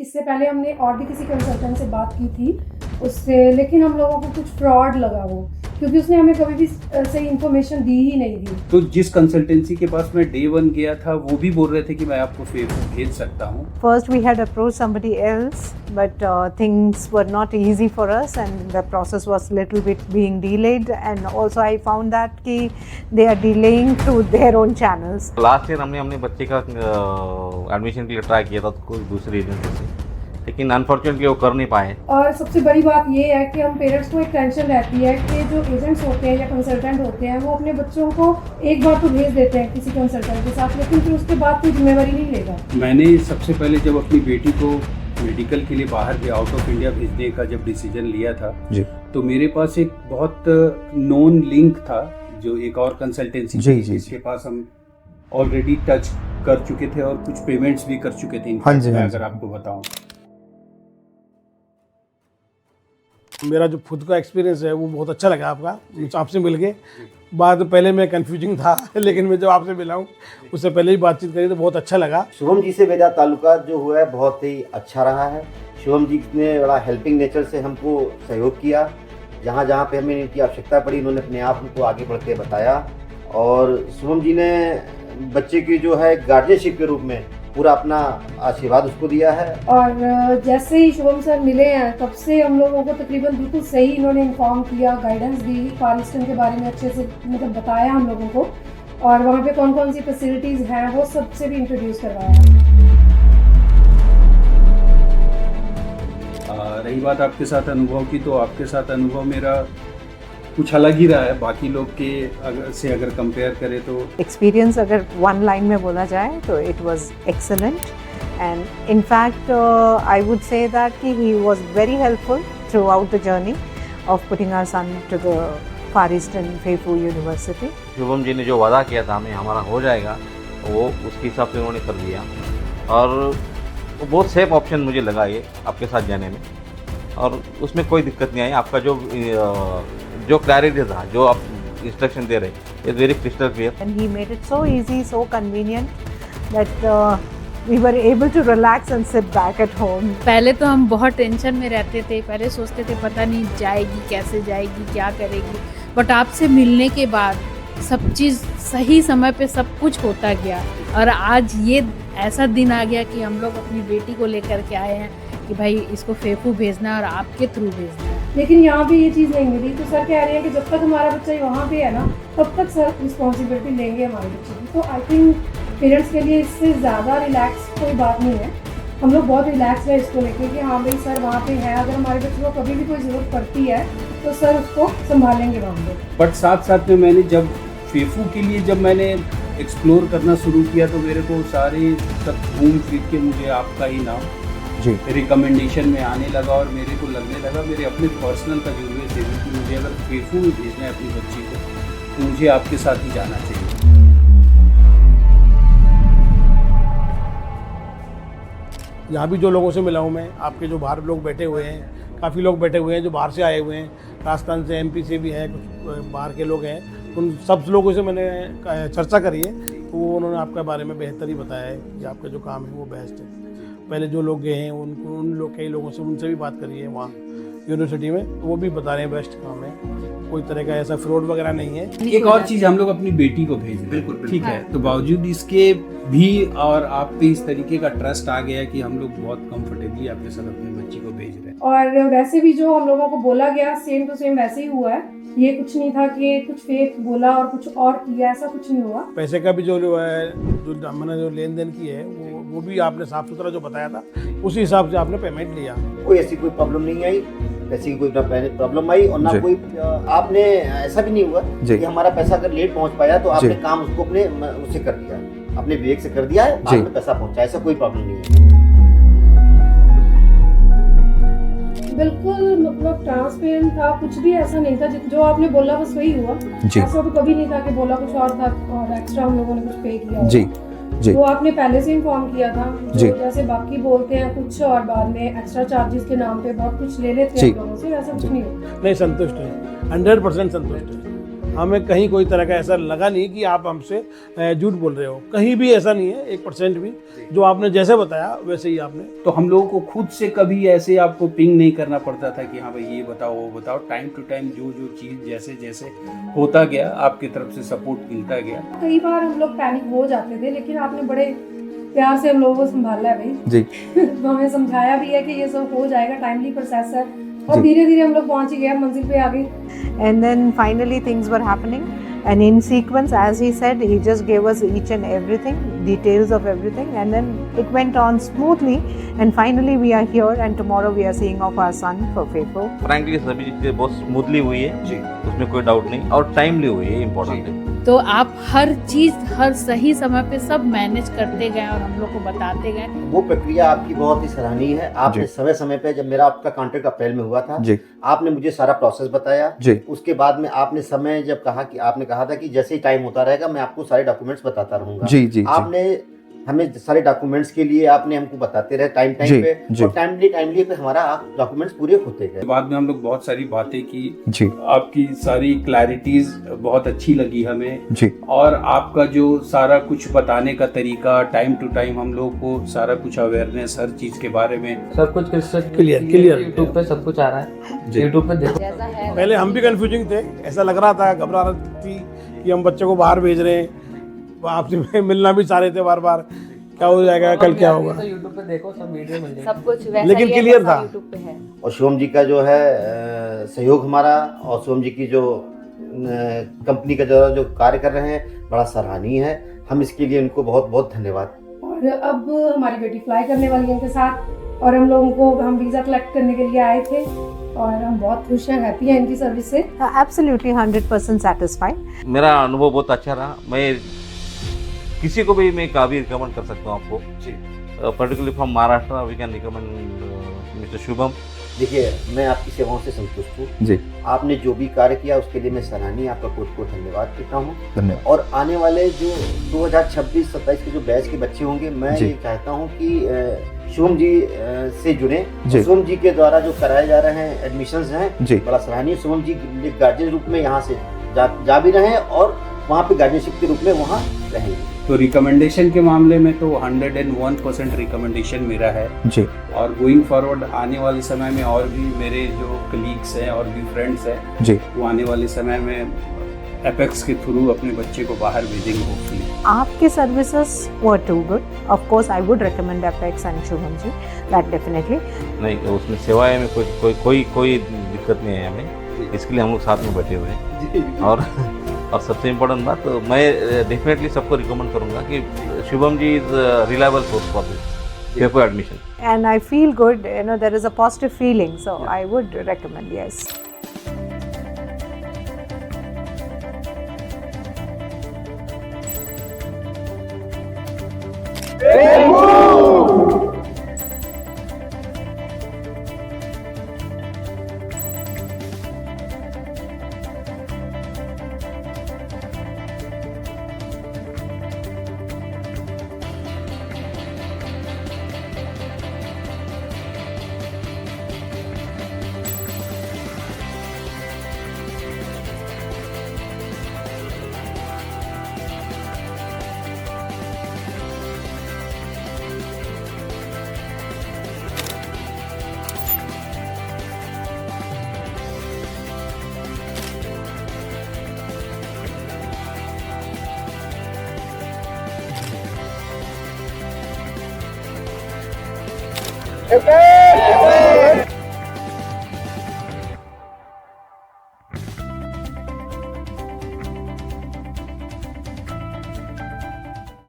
इससे पहले हमने और भी किसी कंसल्टेंट से बात की थी उससे, लेकिन हम लोगों को कुछ फ्रॉड लगा वो, क्योंकि उसने हमें कभी भी सही इन्फॉर्मेशन दी ही नहीं दी। तो जिस कंसल्टेंसी के पास मैं डे 1 गया था वो भी बोल रहे थे कि मैं आपको फेसबुक भेज सकता हूँ। First, we had approached somebody else, but things were not easy for us, and the process was little bit being delayed. And also, I found that कि they are delaying through their own channels. Last year हमने अपने बच्चे का admission के लिए try किया था कोई दूसरी एजेंसी से, लेकिन अनफॉर्चुनेटली वो कर नहीं पाए। और सबसे बड़ी बात ये है कि हम पेरेंट्स को एक टेंशन रहती है कि जो एजेंट्स होते हैं या कंसल्टेंट होते हैं वो अपने बच्चों को एक बार तो भेज देते हैं किसी कंसल्टेंट के साथ, लेकिन फिर उसके बाद कोई जिम्मेवारी नहीं लेगा। मैंने सबसे पहले जब अपनी बेटी को मेडिकल के लिए बाहर भी आउट ऑफ इंडिया भेजने का जब डिसीजन लिया था जी, तो मेरे पास एक बहुत नोन लिंक था जो एक और कंसल्टेंसी जी, थी, जी, जिसके पास हम ऑलरेडी टच कर चुके थे और कुछ पेमेंट्स भी कर चुके थे। हाँ जी, मैं हाँ जी। अगर आपको बताऊं, मेरा जो खुद का एक्सपीरियंस है वो बहुत अच्छा लगा आपका, मुझे आपसे मिल के। बाद पहले मैं कंफ्यूजिंग था लेकिन मैं जब आपसे मिला हूँ उससे पहले ही बातचीत करी तो बहुत अच्छा लगा। शुभम जी से मेरा ताल्लुका जो हुआ है बहुत ही अच्छा रहा है। शुभम जी ने बड़ा हेल्पिंग नेचर से हमको सहयोग किया, जहाँ जहाँ पे हमें इनकी आवश्यकता पड़ी उन्होंने अपने आप हमको आगे बढ़ के बताया। और शुभम जी ने बच्चे की जो है गार्जियनशिप के रूप में पूरा अपना आशीर्वाद उसको दिया है। और जैसे ही शुभम सर मिले हैं तब से हम लोगों को तकरीबन बिल्कुल सही इन्होंने इन्फॉर्म किया, गाइडेंस दी, फार ईस्टर्न के बारे में अच्छे से मतलब बताया हम लोगों को, और वहाँ पे कौन कौन सी फैसिलिटीज़ हैं वो सबसे भी इंट्रोड्यूस करवाया। रही बात आपके साथ अनुभव की, तो आपके साथ अनुभव मेरा कुछ अलग ही रहा है बाकी लोग के अगर कंपेयर करें तो। Experience अगर one line में बोला जाए तो it was excellent, and in fact I would say that कि he was very helpful throughout the journey of putting our son to the Far Eastern Feifu University. Shubham ji ने जो वादा किया था हमें हमारा हो जाएगा, वो उसके हिसाब से उन्होंने कर दिया, और वो बहुत सेफ ऑप्शन मुझे लगा ये आपके साथ जाने में, और उसमें कोई दिक्कत नहीं आई। आपका जो क्लैरिटी था, जो आप इंस्ट्रक्शन दे रहे, is very crystal clear. And he made it so easy, so convenient that we were able to relax and sit back at home. पहले तो हम बहुत टेंशन में रहते थे, पहले सोचते थे पता नहीं जाएगी कैसे जाएगी, क्या करेगी, बट आपसे मिलने के बाद सब चीज़ सही समय पे सब कुछ होता गया, और आज ये ऐसा दिन आ गया कि हम लोग अपनी बेटी को लेकर के आए हैं कि भाई इसको फेफू भेजना और आपके थ्रू भेजना है। लेकिन यहाँ पे ये चीज़ नहीं मिली, तो सर कह रहे हैं कि जब तक हमारा बच्चा वहाँ पे है ना तब तक सर रिस्पॉन्सिबिलिटी लेंगे हमारे बच्चे की। तो आई थिंक पेरेंट्स के लिए इससे ज़्यादा रिलैक्स कोई बात नहीं है। हम लोग बहुत रिलैक्स है इसको लेके कि हाँ भाई सर वहाँ पे है, अगर हमारे बच्चे को कभी भी कोई ज़रूरत पड़ती है तो सर उसको संभालेंगे वहाँ पे। बट साथ साथ में मैंने जब फेफू के लिए जब मैंने एक्सप्लोर करना शुरू किया तो मेरे को सारे सब घूम फिर के मुझे आपका ही नाम जी, रिकमेंडेशन में आने लगा, और मेरे को लगने लगा मेरे अपने पर्सनल तजुर्बे से भी कि मुझे अगर फेफू में भेजना है अपनी बच्ची को तो मुझे आपके साथ ही जाना चाहिए। यहाँ भी जो लोगों से मिला हूँ मैं, आपके जो बाहर लोग बैठे हुए हैं, काफ़ी लोग बैठे हुए हैं जो बाहर से आए हुए हैं, राजस्थान से, एमपी से भी हैं, कुछ बाहर के लोग हैं। उन सब लोगों से मैंने चर्चा करी है तो वो उन्होंने आपके बारे में बेहतर ही बताया है कि आपका जो काम है वो बेस्ट है। पहले जो लोग गए हैं कई लोगों से उनसे भी बात करी है वहाँ यूनिवर्सिटी में, तो वो भी बता रहे हैं बेस्ट काम है, कोई तरह का ऐसा फ्रॉड वगैरह नहीं है। एक और चीज, हम लोग अपनी बेटी को भेज रहे हैं, ठीक है, तो बावजूद इसके भी और आप पे इस तरीके का ट्रस्ट आ गया कि हम लोग बहुत कंफर्टेबली आपके साथ अपनी बच्ची को भेज रहे हैं। और वैसे भी जो हम लोगों को बोला गया सेम टू सेम वैसे ही हुआ है। ये कुछ नहीं था कि कुछ फेक बोला और कुछ और किया, ऐसा कुछ नहीं हुआ। पैसे का भी जो है जो मैंने जो लेन देन की है वो भी आपने साफ सुथरा जो बताया था उसी हिसाब से आपने पेमेंट लिया। कोई ऐसी कोई प्रॉब्लम नहीं आई, पैसे की कोई ना प्रॉब्लम आई, और ना जी। कोई आपने ऐसा भी नहीं हुआ जी। कि हमारा पैसा अगर लेट पहुंच पाया तो आपने जी। काम उसको अपने उससे कर दिया, अपने विवेक से कर दिया है, जी। आपने पैसा पहुंचा, ऐसा कोई प्रॉब्लम नहीं है। बिल्कुल मतलब ट्रांसपेरेंट था, कुछ भी ऐसा नहीं था, जो आपने बोला बस वही हुआ। जी। ऐसा तो कभी नहीं था कि बोला कुछ और था और एक्स्ट्रा हम लोगों ने कुछ पे किया। जी, जी, वो आपने पहले से इन्फॉर्म किया था, जी। जो जैसे बाकी बोलते हैं कुछ और बाद में एक्स्ट्रा चार्जेस के नाम पे बहुत कुछ ले लेते हैं जी। लोगों से, वैसा कुछ नहीं होता। नहीं, संतुष्ट है, 100% संतुष्ट है। हमें कहीं कोई तरह का ऐसा लगा नहीं कि आप हमसे झूठ बोल रहे हो, कहीं भी ऐसा नहीं है 1% भी। जो आपने जैसे बताया वैसे ही आपने। तो हम लोगों को खुद से कभी ऐसे आपको पिंग नहीं करना पड़ता था कि हाँ भाई ये बताओ वो बताओ। टाइम टू टाइम जो जो चीज़ जैसे जैसे होता गया आपकी तरफ से सपोर्ट मिलता गया। कई बार हम लोग पैनिक हो जाते थे, लेकिन आपने बड़े प्यार से हम लोगों को संभाला है भाई जी। तो हमें समझाया भी है कि ये सब हो जाएगा, टाइमली प्रोसेस है, और धीरे धीरे हम लोग पहुंच ही गए, मंजिल पे आ गए। And then finally things were happening, and in sequence, as he said, he just gave us each and everything, details of everything, and then it went on smoothly, and finally we are here, and tomorrow we are seeing off our son for FAFO. Frankly सभी चीज़ें बहुत smoothly हुई है जी। उसमें कोई doubt नहीं, और timely हुई है, इम्पोर्टेंट है। तो आप हर चीज़ हर सही समय पे सब मैनेज करते गए और हम लोग को बताते गए। वो प्रक्रिया आपकी बहुत ही सराहनीय है। आपने समय समय पे, जब मेरा आपका कॉन्ट्रैक्ट अप्रैल में हुआ था, जी। आपने मुझे सारा प्रोसेस बताया। जी। उसके बाद में आपने समय जब कहा कि आपने कहा था कि जैसे ही टाइम होता रहेगा मैं आपको सारे डॉक्यूमेंट्स बताता रहूंगा। जी, जी, आपने हमें सारे डॉक्यूमेंट्स के लिए आपने हमको बताते रहे टाइम जी, पे, जी। और टाइमली पे हमारा डॉक्यूमेंट्स पूरे होते गए। बाद में हम लोग बहुत सारी बातें की जी। आपकी सारी क्लैरिटीज बहुत अच्छी लगी हमें जी। और आपका जो सारा कुछ बताने का तरीका, टाइम टू टाइम हम लोग को सारा कुछ अवेयरनेस हर चीज के बारे में सब कुछ क्लियर यूट्यूब पे सब कुछ आ रहा है। यूट्यूब पे देखो। पहले हम भी कंफ्यूजिंग थे, ऐसा लग रहा था, घबराहट थी कि हम बच्चे को बाहर भेज रहे हैं, आपसे मिलना भी चाह रहे थे बार बार, क्या हो जाएगा कल क्या होगा। तो यूट्यूब पे देखो सब वीडियो मिल जाएगी। सब कुछ वैसा लेकिन ही है क्लियर जैसा था। यूट्यूब पे है। और शिवम जी का जो है सहयोग हमारा, और शिवम जी की जो कंपनी का जो कार्य कर रहे हैं बड़ा सराहनीय है। हम इसके लिए उनको बहुत बहुत धन्यवाद। और अब हमारी बेटी फ्लाई करने वाली है इनके साथ, और हम लोगों को हम वीज़ा कलेक्ट करने के लिए आए थे, और हम बहुत खुश हैं, हैप्पी हैं इनकी सर्विस से। Absolutely 100% satisfied. मेरा अनुभव बहुत अच्छा रहा। मैं किसी को भी मैं काफ़ी रिकमेंड कर सकता हूँ आपको, particularly from Maharashtra we can recommend mister Shubham. देखिए, मैं आपकी सेवाओं से संतुष्ट हूँ जी। आपने जो भी कार्य किया उसके लिए मैं सराहनीय आपका कोट धन्यवाद देता हूँ। धन्यवाद। और आने वाले जो 2026-27 के जो बैच के बच्चे होंगे, मैं जी। ये चाहता हूँ कि शिवम जी से जुड़े। जी। शिवम जी के द्वारा जो कराए जा रहे हैं एडमिशंस हैं, जी। बड़ा सराहनीय। शिवम जी गार्जियन रूप में यहाँ से जा भी रहे हैं, और वहाँ पे गार्जियनशिप के रूप में वहाँ रहेंगे। तो रिकमेंडेशन के मामले में तो 101% रिकमेंडेशन मेरा है जी। और गोइंग फॉरवर्ड आने वाले समय में और भी मेरे जो कलीग्स हैं और भी फ्रेंड्स हैं जी। वो आने वाले समय में एपेक्स के थ्रू अपने बच्चे को बाहर भेजेंगे होपफुली। आपके services were too good. Of course, I would recommend Apex and Shubham ji. That definitely. नहीं, उसमें सेवाएं में कोई दिक्कत नहीं है हमें, इसके लिए हम लोग साथ में बैठे हुए हैं। और सबसे इम्पोर्टेंट बात, तो मैं डेफिनेटली सबको रिकमेंड करूंगा कि Shubham ji is reliable source for this paper admission. And I feel good. You know, there is a positive feeling. So I would recommend, yes. Apex!